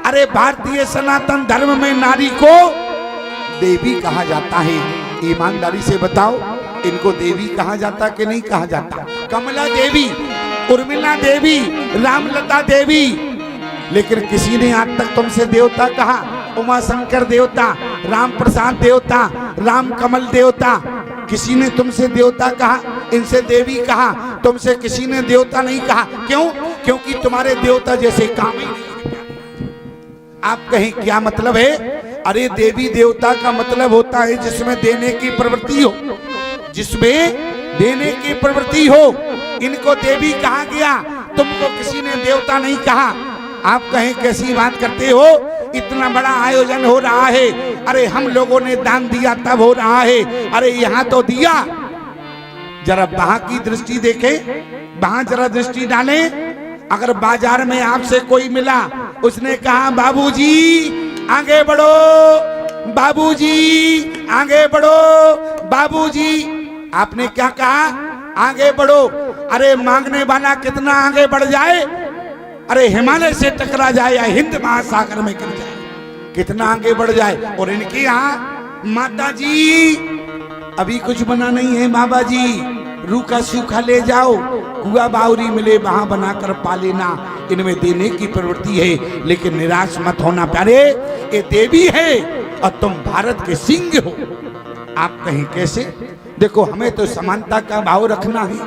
अरे भारतीय सनातन धर्म में नारी को देवी कहा जाता है। ईमानदारी से बताओ, इनको देवी कहा जाता कि नहीं कहा जाता? कमला देवी, उर्मिला देवी, रामलता देवी, लेकिन किसी ने आज तक तुमसे देवता कहा? उमा शंकर देवता, राम प्रसाद देवता, राम कमल देवता, किसी ने तुमसे देवता कहा? इनसे देवी कहा, तुमसे किसी ने देवता नहीं कहा। क्यों? क्योंकि तुम्हारे देवता जैसे काम ही नहीं। आप कहें क्या मतलब है? अरे देवी देवता का मतलब होता है जिसमें देने की प्रवृत्ति हो, जिसमें देने की प्रवृत्ति हो। इनको देवी कहा गया, तुमको किसी ने देवता नहीं कहा। आप कहें कैसी बात करते हो? इतना बड़ा आयोजन हो रहा है, अरे हम लोगों ने दान दिया तब हो रहा है। अरे यहाँ तो दिया, जरा वहां की दृष्टि देखें, वहां जरा दृष्टि डालें। अगर बाजार में आपसे कोई मिला, उसने कहा बाबूजी आगे बढ़ो, बाबूजी आगे बढ़ो, बाबूजी, आपने क्या कहा? आगे बढ़ो। अरे मांगने वाला कितना आगे बढ़ जाए, अरे हिमालय से टकरा जाए या हिंद महासागर में गिर जाए, कितना आगे बढ़ जाए। और इनके यहाँ माता जी अभी कुछ बना नहीं है, बाबा जी रूखा सूखा ले जाओ, कुआ बावरी मिले वहां बनाकर पा लेना। इनमें देने की प्रवृत्ति है, लेकिन निराश मत होना प्यारे, ये देवी है और तुम भारत के सिंह हो। आप कहें कैसे? देखो, हमें तो समानता का भाव रखना है,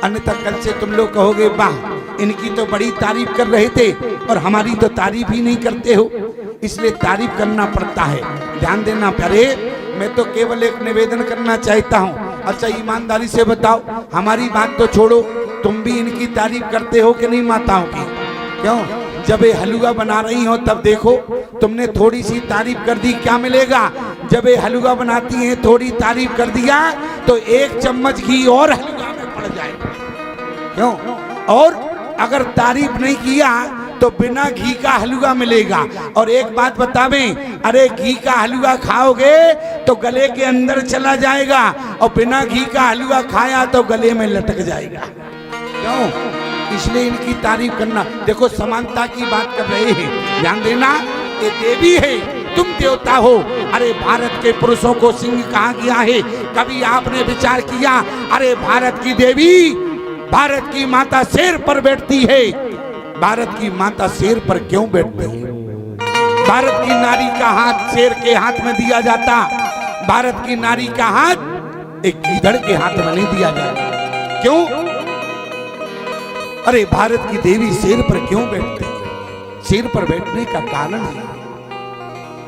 अन्यथा कल से तुम लोग कहोगे वाह इनकी तो बड़ी तारीफ कर रहे थे और हमारी तो तारीफ ही नहीं करते हो, इसलिए तारीफ करना पड़ता है। ध्यान देना प्यारे, मैं तो केवल एक निवेदन करना चाहता हूँ। अच्छा ईमानदारी से बताओ, हमारी बात तो छोड़ो, तुम भी इनकी तारीफ करते हो कि नहीं माताओं की? क्यों? जब ये हलवा बना रही हो तब देखो, तुमने थोड़ी सी तारीफ कर दी, क्या मिलेगा? जब ये हलवा बनाती हैं थोड़ी तारीफ कर दिया तो 1 चम्मच घी और हलवा में पड़ जाएगा। क्यों? और अगर तारीफ नहीं किया तो बिना घी का हलवा मिलेगा। और एक बात बतावें, अरे घी का हलवा खाओगे तो गले के अंदर चला जाएगा और बिना घी का हलवा खाया तो गले में लटक जाएगा। क्यों? इसलिए इनकी तारीफ करना। देखो समानता की बात कर रहे हैं, ध्यान देना, ये देवी है, तुम देवता हो। अरे भारत के पुरुषों को सिंह कहा गया है, कभी आपने विचार किया? अरे भारत की देवी, भारत की माता शेर पर बैठती है। भारत की माता शेर पर क्यों बैठती है? भारत की नारी का हाथ शेर के हाथ में दिया जाता, भारत की नारी का हाथ एक गीदड़ के हाथ में नहीं दिया जाता। क्यों? अरे भारत की देवी शेर पर क्यों बैठती है? शेर पर बैठने का कारण है,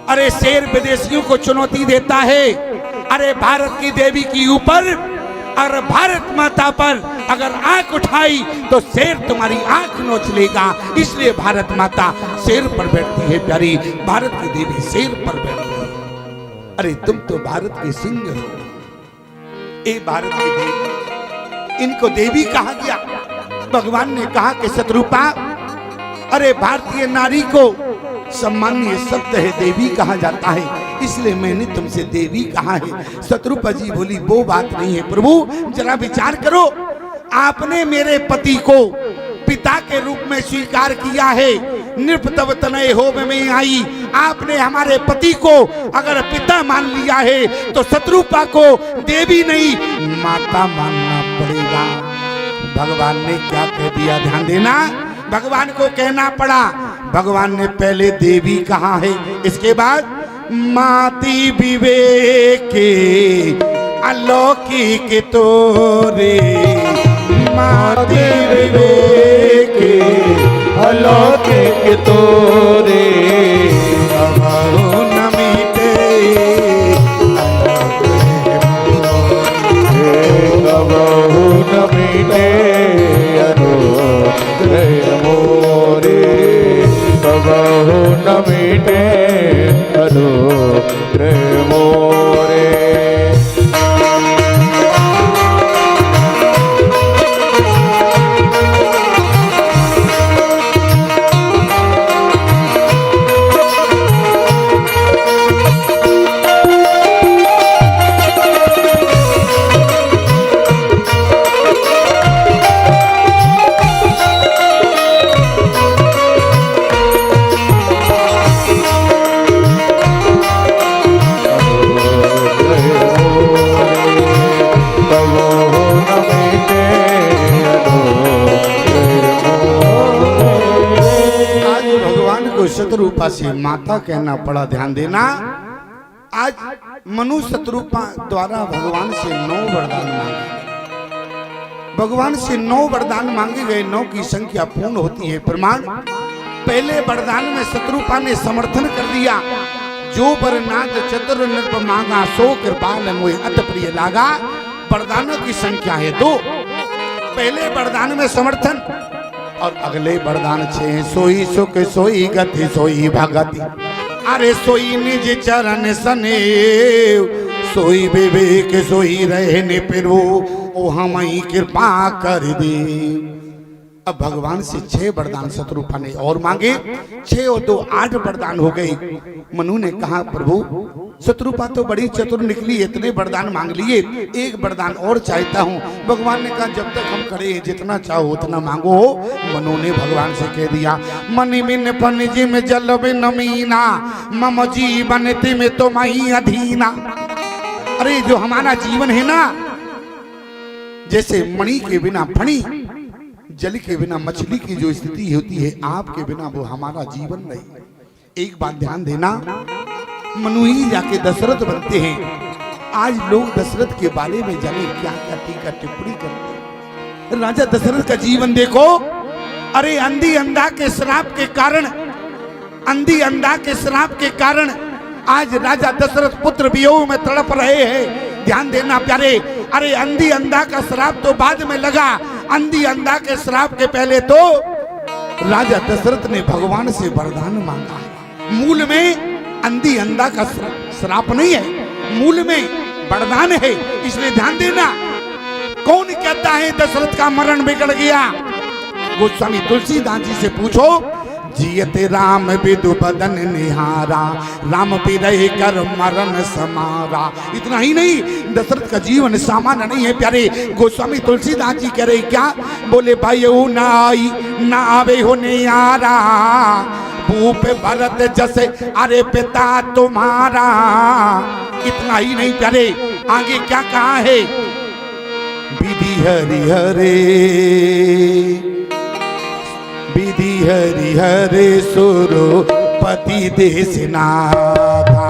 अरे शेर विदेशियों को चुनौती देता है। अरे भारत की देवी के ऊपर और भारत माता पर अगर आंख उठाई तो शेर तुम्हारी आंख नोच लेगा। इसलिए भारत माता शेर पर बैठती है प्यारी, भारत की देवी शेर पर बैठती है। अरे तुम तो भारत के सिंह हो, ए भारत की देवी, इनको देवी कहा गया। भगवान ने कहा कि शत्रुपा, अरे भारतीय नारी को सम्मानीय शब्द है, देवी कहा जाता है, इसलिए मैंने तुमसे देवी कहा है। शत्रुपा जी बोली वो बात नहीं है प्रभु, जरा विचार करो, आपने मेरे पति को पिता के रूप में स्वीकार किया है, नृपतव तनय होम में आई, आपने हमारे पति को अगर पिता मान लिया है तो शत्रुपा को देवी नहीं माता मानना पड़ेगा। भगवान ने क्या कह दिया? ध्यान देना, भगवान को कहना पड़ा। भगवान ने पहले देवी कहा है, इसके बाद माती विवेके अलौकिक तोरे, माती विवेके अलौकिक तोरे, कबहु न मिटे कबहु न मिटे अनुग्रह मोरे, कबहु न मिटे अनुग्रह मोरे। भगवान को शत्रुपा से माता कहना पड़ा। ध्यान देना, आज मनु शत्रुपा द्वारा भगवान से 9 वरदान मांगे। भगवान से 9 वरदान मांगे गए, 9 की संख्या पूर्ण होती है। प्रमाण, पहले वरदान में शत्रुपा ने समर्थन कर दिया, जो बर नाद चतुर नृप मांगा सो कृपाल मोहि अति प्रिय लागा। वरदानों की संख्या है 2। पहले वरदान में समर्थन और अगले वरदान 6। सोई सुख सोई गति सोई भगति, अरे सोई निज चरण सनेव, सोई विवेक सोई रहने प्रभु, ओ हमई कृपा कर दे। अब भगवान से 6 वरदान शत्रुपा ने और मांगे। 6 और 2 8 वरदान हो गए। मनु ने कहा प्रभु शत्रुपा तो बड़ी चतुर निकली, इतने वरदान मांग लिए, एक वरदान और चाहता हूँ। भगवान ने कहा जब तक हम खड़े हैं जितना चाहो उतना मांगो। मनु ने भगवान से कह दिया, मनि मिन पन जिम जल बिन मीना, मम जीवन तिम तुमहि अधीना। अरे जो हमारा जीवन है ना, जैसे मणि के बिना फणी, जल के बिना मछली की जो स्थिति होती है, आपके बिना वो हमारा जीवन नहीं। एक बात ध्यान देना, मनु ही जाके दशरथ बनते हैं। आज लोग दशरथ के बारे में जाने क्या क्या टीका टिप्पणी करते हैं। राजा दशरथ का जीवन देखो। अरे अंधी अंधा के श्राप के कारण, अंधी अंधा के श्राप के कारण आज राजा दशरथ पुत्र वियोग में तड़प रहे हैं। ध्यान देना प्यारे, अरे अंधी अंधा का श्राप तो बाद में लगा, अंधी अंधा के श्राप के पहले तो राजा दशरथ ने भगवान से वरदान मांगा है। मूल में अंधी अंधा का श्राप नहीं है, मूल में वरदान है। इसलिए ध्यान देना, कौन कहता है दशरथ का मरण बिगड़ गया? गोस्वामी तुलसीदास जी से पूछो। जियते राम विदु बदन निहारा, राम बिरह कर मरण समारा। इतना ही नहीं, दशरथ का जीवन सामान्य नहीं है प्यारे। गोस्वामी तुलसीदास जी कह रहे क्या? बोले भाई ना आई ना आवे हो नियारा, भूप भरत जैसे अरे पिता तुम्हारा। इतना ही नहीं प्यारे, आगे क्या कहा है? विधि हरि हरे, विधि हरि हरे सुरपति देशनाथा,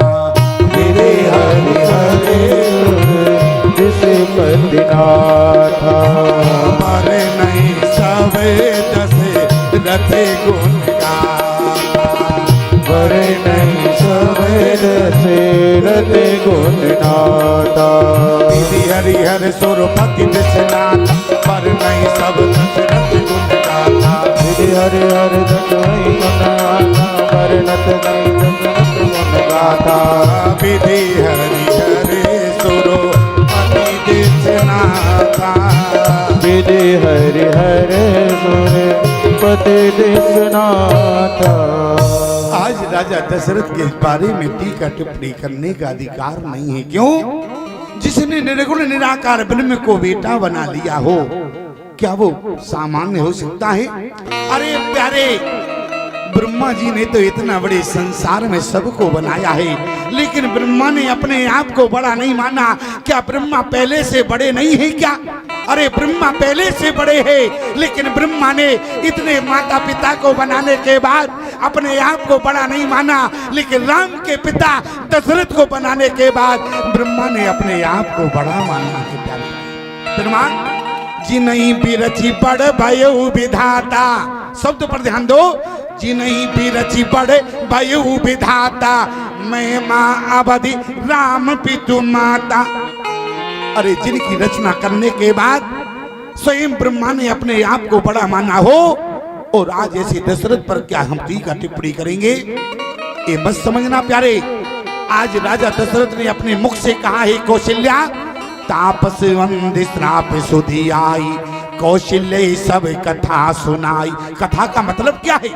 विधि हरि हरे सुरपति नाथा। मरे नहीं सवे दशरथ गुण गाथा, मरे नहीं सवे दशरथ गुण गाथा। विधि हरि हरे सुरपति देशनाथा, पर नहीं सब दशरथ गुण गाथा। विधि हरि हरि दशरथ गुण गाथा, वर्णत नहीं दशरथ गुण गाथा। विधि हरि हरे सुरपति देशनाथा, विधि हरि हरे सुरपति देशनाथा। आज राजा दशरथ के बारे में टीका टिप्पणी करने का अधिकार नहीं है। क्यों? जिसने निर्गुण निराकार ब्रह्म को बेटा बना लिया हो, क्या वो सामान्य हो सकता है? अरे प्यारे, ब्रह्मा जी ने तो इतना बड़े संसार में सबको बनाया है, लेकिन ब्रह्मा ने अपने आप को बड़ा नहीं माना। क्या ब्रह्मा पहले से बड़े नहीं है क्या? अरे ब्रह्मा पहले से बड़े हैं, लेकिन ब्रह्मा ने इतने माता पिता को बनाने के बाद अपने आप को बड़ा नहीं माना। लेकिन राम के पिता दशरथ को बनाने के बाद ब्रह्मा ने अपने आप को बड़ा माना है प्यारे। प्रमाण, जिन्हीं भी रची बड़ भयो विधाता, शब्द पर ध्यान दो। जिन्हीं भी रची बड़े भयो विधाता, मैं माँ अवधि राम पितु माता। अरे जिनकी रचना करने के बाद स्वयं ब्रह्मा ने अपने आप को बड़ा माना हो, और आज ऐसे दशरथ पर क्या हम टीका टिप्पणी करेंगे? ये मत समझना प्यारे। आज राजा दशरथ ने अपने मुख से कहा है, कौशल्या तापस वंदे श्राप सुधी आई, कौशल्य सब कथा सुनाई। कथा का मतलब क्या है?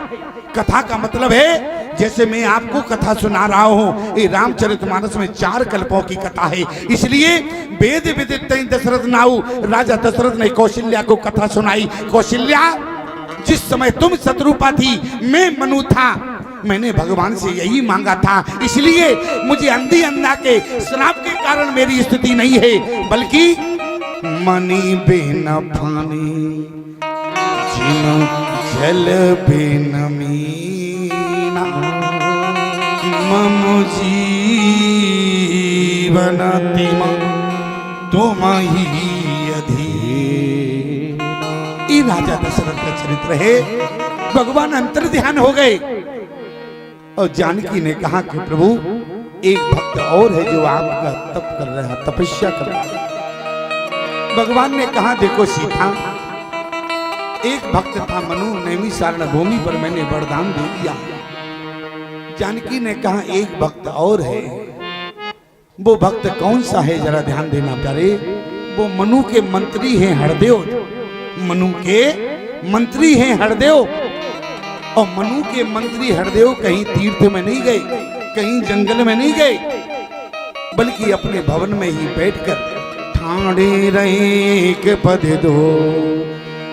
कथा का मतलब है, जैसे मैं आपको कथा सुना रहा हूँ, ये रामचरितमानस में 4 कल्पों की कथा है। इसलिए वेद विदित दशरथ नाऊ, राजा दशरथ ने कौशल्या को कथा सुनाई। कौशल्या, जिस समय तुम शत्रुपा थी, मैं मनु था, मैंने भगवान से यही मांगा था। इसलिए मुझे अंधी अंधा के श्राप के कारण मेरी स्थिति नहीं है, बल्कि मणि बिन फानी जिन जल बिन मी। जीवन तिमा तुम ही अधीन। ये राजा दशरथ का चरित्र है। भगवान अंतर ध्यान हो गए और जानकी ने कहा कि प्रभु एक भक्त और है जो आपका तप कर रहा है, तपस्या कर रहा है। भगवान ने कहा देखो सीता, एक भक्त था मनु, नैमिषारण्य भूमि पर मैंने वरदान दे दिया। जानकी ने कहा एक भक्त और है। वो भक्त कौन सा है जरा ध्यान देना प्यारे। वो मनु के मंत्री हैं हरदेव। मनु के मंत्री हैं हरदेव। और मनु के मंत्री हरदेव कहीं तीर्थ में नहीं गए, कहीं जंगल में नहीं गए, बल्कि अपने भवन में ही बैठकर ठाणे रहे के पद दो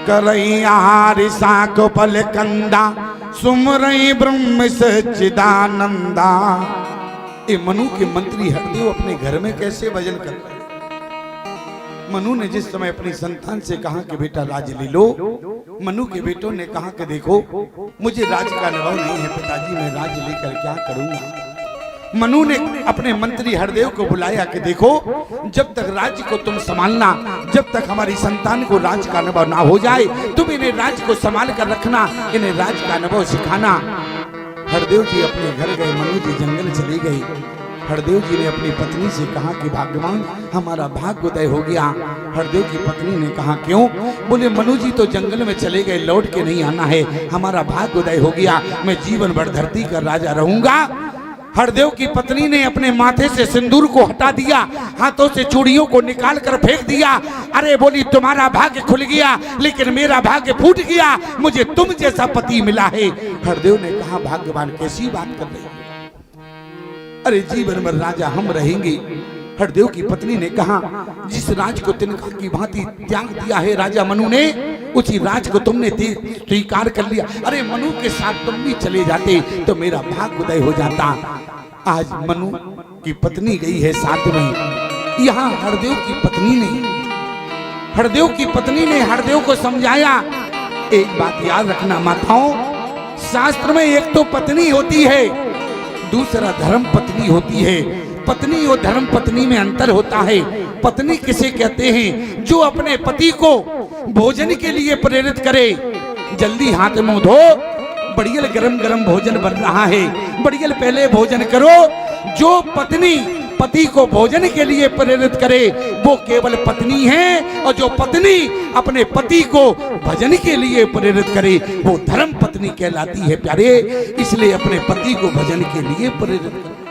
करैयार साक पल कंदा सुमरई ब्रह्म सच्चिदानंदा। ये मनु के मंत्री हरदेव अपने घर में कैसे भजन कर रहे। मनु ने जिस समय अपनी संतान से कहा कि बेटा राज ले लो, मनु के बेटों ने कहा कि देखो मुझे राज का अनुभव नहीं है पिताजी, मैं राज लेकर क्या करूंगा। मनु ने अपने मंत्री हरदेव को बुलाया कि देखो जब तक राज्य को तुम संभालना, जब तक हमारी संतान को राज का अनुभव ना हो जाए, तुम इन्हें राज्य को संभाल कर रखना, इन्हें राज का अनुभव सिखाना। हरदेव जी अपने घर गए, मनु जी जंगल चली गई। हरदेव जी ने अपनी पत्नी से कहा कि भाग्यवान हमारा भाग्योदय हो गया। हरदेव की पत्नी ने कहा क्यों? बोले मनु जी तो जंगल में चले गए, लौट के नहीं आना है, हमारा भाग्योदय हो गया, मैं जीवन भर धरती का राजा रहूंगा। हरदेव की पत्नी ने अपने माथे से सिंदूर को हटा दिया, हाथों से चूड़ियों को निकाल कर फेंक दिया। अरे बोली तुम्हारा भाग्य खुल गया लेकिन मेरा भाग्य फूट गया, मुझे तुम जैसा पति मिला है। हरदेव ने कहा भाग्यवान कैसी बात कर रहे हो, अरे जीवन भर राजा हम रहेंगे। हरदेव की पत्नी ने कहा जिस राज को तिनका की भांति त्याग दिया है राजा मनु ने, उसी राज को तुमने स्वीकार कर लिया। अरे मनु के साथ तुम भी चले जाते तो मेरा भाग्योदय हो जाता। आज मनु की पत्नी गई है साथ में। यहाँ हरदेव की पत्नी ने हरदेव को समझाया। एक बात याद रखना माताओं, शास्त्र में एक तो पत्नी होती है, दूसरा धर्म पत्नी होती है। पत्नी और धर्म पत्नी में अंतर होता है। पत्नी किसे कहते हैं? जो अपने पति को भोजन के लिए प्रेरित करे। जल्दी हाथ मुंह धो, बढ़िया गरम गरम भोजन बन रहा है, बढ़िया पहले भोजन करो। जो पत्नी पति को भोजन के लिए प्रेरित करे वो केवल पत्नी है, और जो पत्नी अपने पति को भजन के लिए प्रेरित करे वो धर्म पत्नी कहलाती है प्यारे। इसलिए अपने पति को भजन के लिए प्रेरित करो।